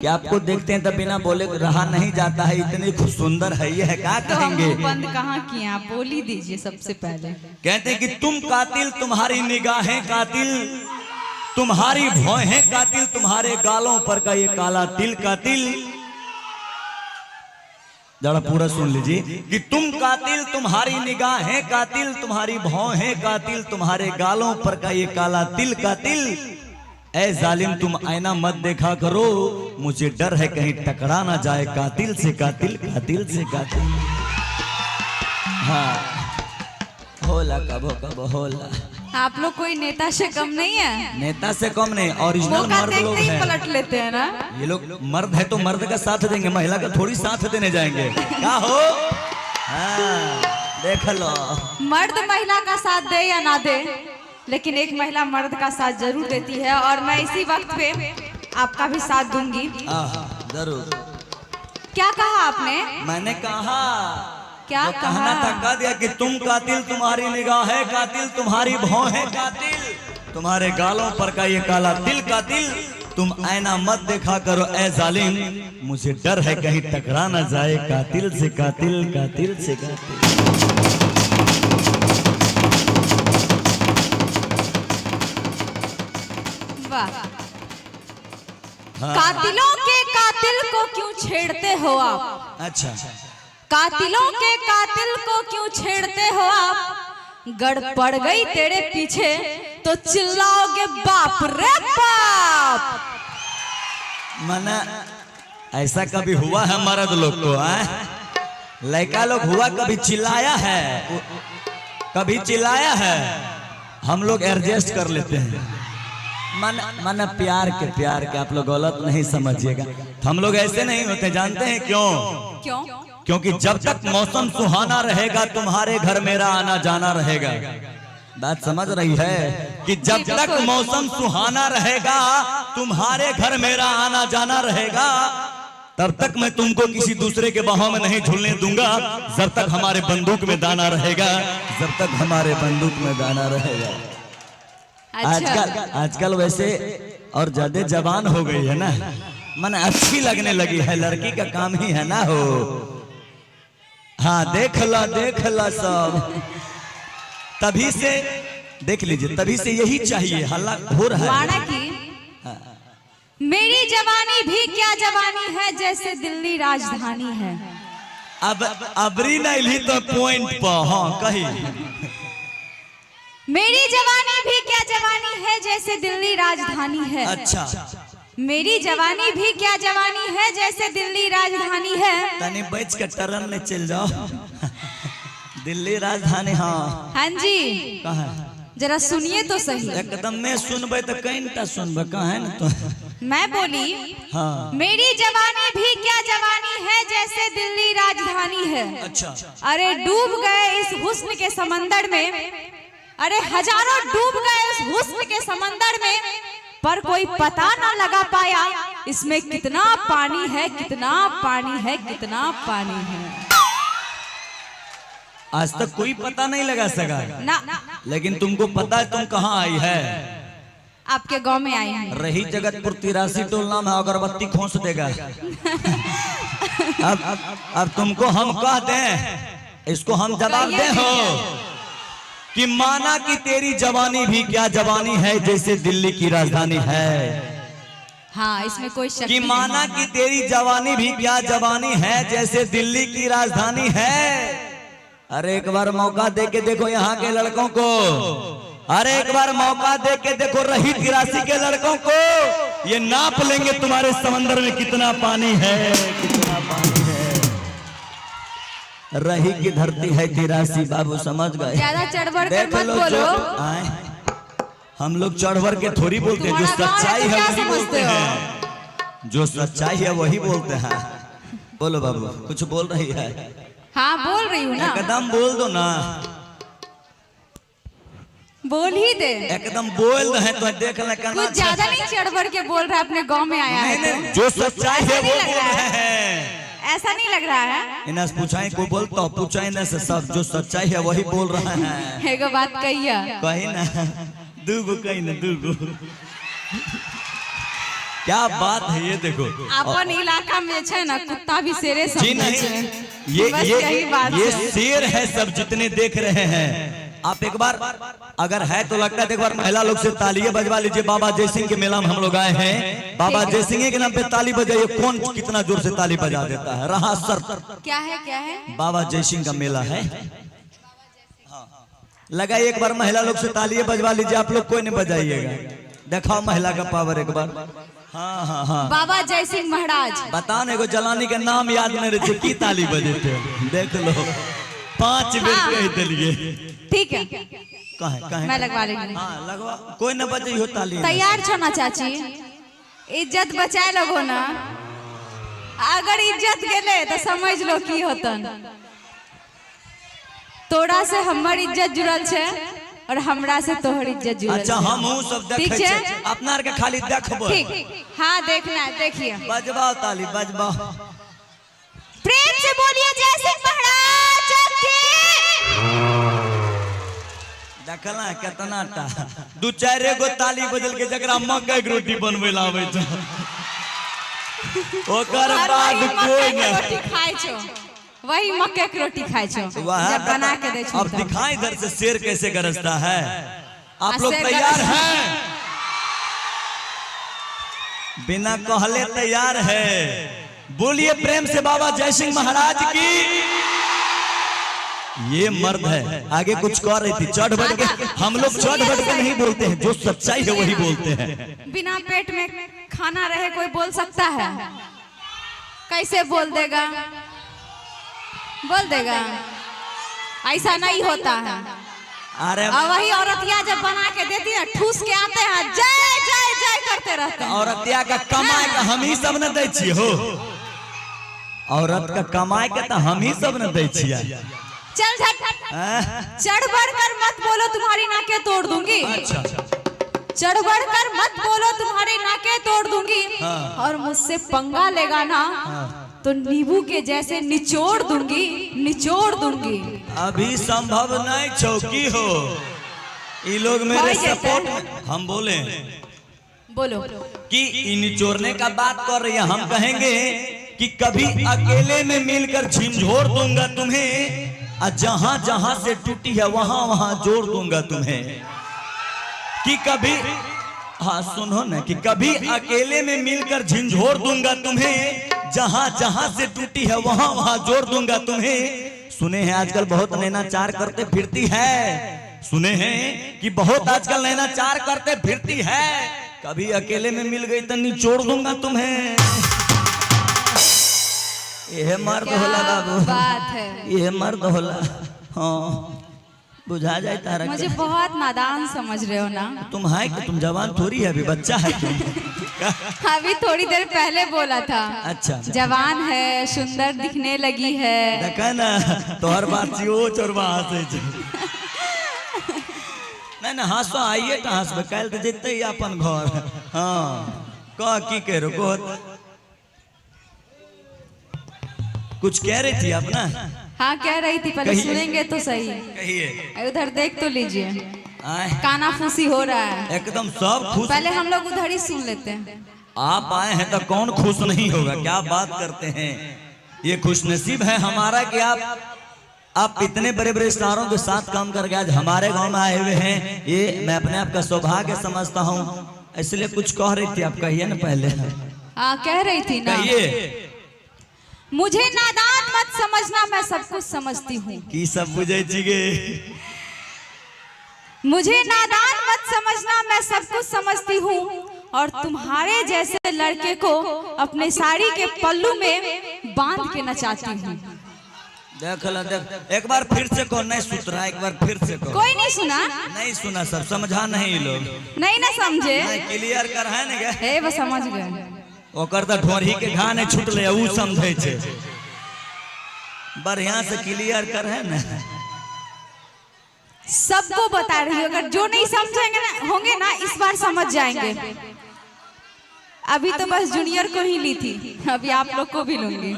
कि आपको देखते हैं तब बिना बोले रहा नहीं जाता है, इतनी खूब सुंदर है ये है, क्या कहेंगे? तो बंद कहाँ किए, आप बोल ही दीजिए सबसे पहले। कहते हैं कि तुम कातिल, तुम्हारी निगाहें कातिल, तुम्हारी भौहें कातिल, तुम्हारे गालों पर का ये काला तिल कातिल। जरा पूरा सुन लीजिए कि तुम कातिल, तुम्हारी निगाहें कातिल, तुम्हारी भौहें कातिल, तुम्हारे गालों पर का ये काला तिल कातिल। ऐ जालिम तुम आईना मत देखा करो, मुझे डर है कहीं टकरा ना जाए कातिल से कातिल, कातिल से कातिल। हाँ होला कबो कबो होला। आप लोग कोई नेता से कम नहीं है। नेता से कम नहीं, ओरिजिनल मर्द लोग हैं। पलट लेते हैं ना ये लोग। मर्द है तो मर्द का साथ देंगे, महिला का थोड़ी साथ देने जाएंगे। क्या हो? हाँ, देख लो। मर्द महिला का साथ दे या ना दे, लेकिन एक महिला मर्द का साथ जरूर देती है, और मैं इसी वक्त पे आपका भी साथ दूंगी। जरूर। क्या कहा आपने? मैंने कहा क्या कहना था, कह दिया कि तुम कातिल, तुम्हारी निगाहें कातिल, तुम्हारी भौहें कातिल, तुम्हारे गालों पर का ये काला तिल कातिल। तुम आईना मत देखा करो ऐ जालिम, मुझे डर है कहीं टकरा ना जाए कातिल से कातिल, कातिल से कातिल। हाँ। कातिलों के कातिल को क्यों छेड़ते हो आप? अच्छा। कातिलों के कातिल को क्यों छेड़ते हो आप? गड़ पड़ गई तेरे पीछे तो चिल्लाओगे बाप रे बाप। मना ऐसा कभी हुआ है मर्द लोग को? लड़का लोग हुआ कभी चिल्लाया है? कभी चिल्लाया है? हम लोग एडजस्ट कर लेते हैं। मन प्यार के आप लोग गलत नहीं समझिएगा। हम लोग ऐसे नहीं होते, जानते हैं क्यों? क्यों? क्योंकि जब तक मौसम सुहाना रहेगा तुम्हारे घर मेरा आना जाना रहेगा। बात समझ रही है कि जब तक मौसम सुहाना रहेगा तुम्हारे घर मेरा आना जाना रहेगा, तब तक मैं तुमको किसी दूसरे के बाहों में नहीं झूलने दूंगा, जब तक हमारे बंदूक में दाना रहेगा, जब तक हमारे बंदूक में दाना रहेगा। आजकल वैसे और ज्यादा जवान हो गई है ना, मन अच्छी लगने लगी है, लड़की का काम ही है ना हो। हाँ देख ला सब। तभी से देख लीजिए, तभी से यही चाहिए, हल्ला हो रहा है की मेरी जवानी भी क्या जवानी है, जैसे दिल्ली राजधानी है। अब अबरी नहीं ली तो पॉइंट पर। हाँ कही। मेरी जवानी भी क्या जवानी है, जैसे दिल्ली राजधानी है। अच्छा। मेरी जवानी भी क्या जवानी है, जैसे दिल्ली राजधानी है। तनी बच के टर्न में चल जाओ। दिल्ली राजधानी। हाँ हाँ जी। कहाँ? जरा सुनिए तो सही। एकदम में सुनबे तो कहीं सुनबे कहाँ है ना तो। मैं बोली हाँ। मेरी जवानी भी क्या जवानी है, जैसे दिल्ली राजधानी है। अच्छा। अरे डूब गए इस हुस्न के समंदर में, अरे हजारों डूब गए इस हुस्न के समंदर में, पर कोई पता ना लगा पाया इसमें कितना पानी है, कितना पानी है, कितना पानी है। आज तक कोई पता नहीं लगा सका ना। लेकिन तुमको पता है तुम कहाँ आई है? आपके गांव में आई है। रही जगतपुर 83 टोल नाम है, अगरबत्ती खोस देगा। अब तुमको हम कह दें, इसको हम जवाब दे हो कि माना कि तेरी जवानी भी क्या जवानी है, जैसे दिल्ली की राजधानी है। हाँ इसमें कोई शक कि माना कि तेरी जवानी भी क्या जवानी है, जैसे दिल्ली की राजधानी है। अरे एक बार मौका दे के देखो यहाँ के लड़कों को, अरे एक बार मौका दे के देखो रही 83 के लड़कों को, ये नाप लेंगे तुम्हारे समंदर में कितना पानी है, कितना पानी है। रही की धरती है 83 बाबू, समझ गए? ज्यादा चढ़-बढ़ कर मत बोलो। हम लोग चढ़-बढ़ के थोड़ी बोलते हैं, जो सच्चाई है वही बोलते हैं, जो सच्चाई है वही बोलते हैं। बोलो बाबू, कुछ बोल रही है? हाँ बोल रही हूँ ना। एकदम बोल दो ना, बोल ही दे। एकदम बोल रहे तो देख ले। कुछ ज्यादा नहीं चढ़-बढ़ के बोल रहा है, अपने गांव में आया है। जो सच्चाई है वो बोल रहे हैं। ऐसा नहीं लग रहा है। इन्हें पूछाएं कोई बोलता हो, पूछाएं ना से सब जो सच्चाई है वही बोल रहा है। एगो बात कहिया, कही ना दूगो, कही ना दूगो। क्या बात है ये देखो। अपन इलाका में छे ना कुत्ता भी शेरे जी समझे नहीं, छे। बस यही बात ये है। शेर है सब जितने देख रहे हैं। आप एक बार अगर है तो लगता है एक बार महिला लोग से तालियां बजवा लीजिए। बाबा जयसिंह के मेला में हम लोग आए हैं, बाबा जयसिंह के नाम पे ताली बजाइए। कौन कितना जोर से ताली बजा देता है? रहा सर क्या है बाबा जयसिंह का मेला है। लगाइए एक बार महिला लोग से तालियां बजवा लीजिए। आप लोग कोई नहीं बजाइएगा। दिखाओ महिला का पावर एक बार। हाँ हाँ हाँ, बाबा जयसिंह महाराज। बता ने को जलानी का नाम याद नहीं रहे की ताली बजे थे। देख लो 5 बेर कह दिलिए। ठीक है, कहे मैं लगवा लेंगे। हाँ लगवा, कोई न बजे हो ताली। तैयार छो ना चाची? इज्जत बचाए लगो ना। अगर इज्जत गेले तो समझ लो की होतन। तोरा से हमर इज्जत जुड़ल छे और हमरा से तोहर इज्जत जुड़ल। अच्छा हम सब देखे छे, अपना के खाली देखबो। ठीक, हाँ देखना है, देखिए। बजवाओ ताली बजवाओ। प्रेम से बोलिए जयसिंह महाराज की। देखला कितना टा 2-4 गो ताली बजल के जकरा मकई के रोटी बनवे ला आवे छ। ओकर बाद कोई नहीं रोटी खाए छो, वही मक्के की रोटी खाए छो जब बना के दे छो। अब दिखाई इधर से शेर कैसे गरजता है। आप लोग तैयार हैं? बिना कहले तैयार है। बोलिए प्रेम से बाबा जयसिंह महाराज की। ये मर्द है, आगे कुछ कह रही थी। चढ़ बढ़ के हम लोग चढ़ बढ़ के नहीं बोलते हैं, जो सच्चाई है वही बोलते हैं। बिना पेट में खाना रहे कोई बोल सकता है? कैसे बोल देगा? बोल देगा? ऐसा नहीं होता है। अरे और वही औरतिया जब बना के देती है, ठूस के आते हैं, जय जय जय करते रहते हैं। औरतिया का कमाए का हम ही सब न दे छिए हो। औरत का कमाए के तो हम ही सब न दे छिए। चल चढ़ बढ़ कर मत बोलो, तुम्हारी नाके तोड़ दूंगी। अच्छा चढ़ बढ़ कर मत बोलो, तुम्हारी नाके तोड़ दूंगी। और मुझसे पंगा लेगा ना तो नींबू के जैसे निचोड़ दूंगी, निचोड़ दूंगी। अभी संभव नहीं चौकी हो। ये लोग मेरे सपोर्ट हम बोले बोलो कि निचोड़ने का बात कर रही है। हम कहेंगे कि कभी अकेले में मिलकर झिंझोड़ दूंगा तुम्हें, और जहां जहां से टूटी है वहां वहां जोड़ दूंगा तुम्हें। कि कभी, हाँ सुनो ना, कि कभी अकेले में मिलकर झिंझोड़ दूंगा तुम्हें, जहां जहां से टूटी है वहां वहां जोड़ दूंगा तुम्हें। सुने हैं आजकल बहुत नैनाचार करते फिरती है। सुने हैं कि बहुत आजकल नैनाचार करते फिरती है। कभी अकेले में मिल गई तो निचोड़ दूंगा तुम्हें। यह मर्द होला बाबू, बात है। यह मर्द होला। हाँ बुझा जाए तारा। मुझे बहुत नादान समझ रहे हो ना? तुम है कि तुम जवान थोड़ी है, अभी बच्चा है तुम। अभी थोड़ी देर पहले बोला था। अच्छा जवान है, सुंदर दिखने लगी है। देखा ना तोहर बात और बात नहीं ना। हंसो आइए तो हंसबे, कल तो जेते अपन घर। हाँ कह की करो को कुछ कह रही थी अपना? हाँ कह रही थी, पहले सुनेंगे तो सही। कहिए। उधर देख तो लीजिए, काना फूसी हो रहा है एकदम सब खुश। पहले हम लोग उधर ही सुन लेते हैं। आप आए हैं तो कौन खुश नहीं होगा? क्या बात करते हैं। ये खुशनसीब है हमारा कि आप इतने बड़े बड़े स्टारों के साथ काम करके आज हमारे गांव में आए हुए हैं। ये मैं अपने आप का सौभाग्य समझता हूँ। इसलिए कुछ कह रही थी, आप कहिए ना पहले। हाँ कह रही थी ना। कहिए। मुझे नादान मत समझना, मैं सब कुछ समझती हूँ। की सब बुझे छिगे? मुझे नादान मत समझना, मैं सब कुछ समझती हूँ। और तुम्हारे जैसे लड़के को अपने साड़ी के पल्लू में बांध के नचाती हूँ। देख ला देख, एक बार फिर से कहो। नहीं सुत रहा, एक बार फिर से कहो। कोई नहीं सुना? नहीं सुना, सब समझा नहीं लोग। नहीं ना समझे? क्लियर कर है ना? ए बस समझ गए। ओकर तो ढोरी के घा नहीं छूटले, ऊ समझे छे। बढ़िया से क्लियर कर है ना। सबको बता रही हूँ, अगर जो नहीं समझेंगे ना होंगे ना इस बार समझ जाएंगे। अभी तो बस जूनियर को ही ली थी, अभी आप लोग को भी लूंगी।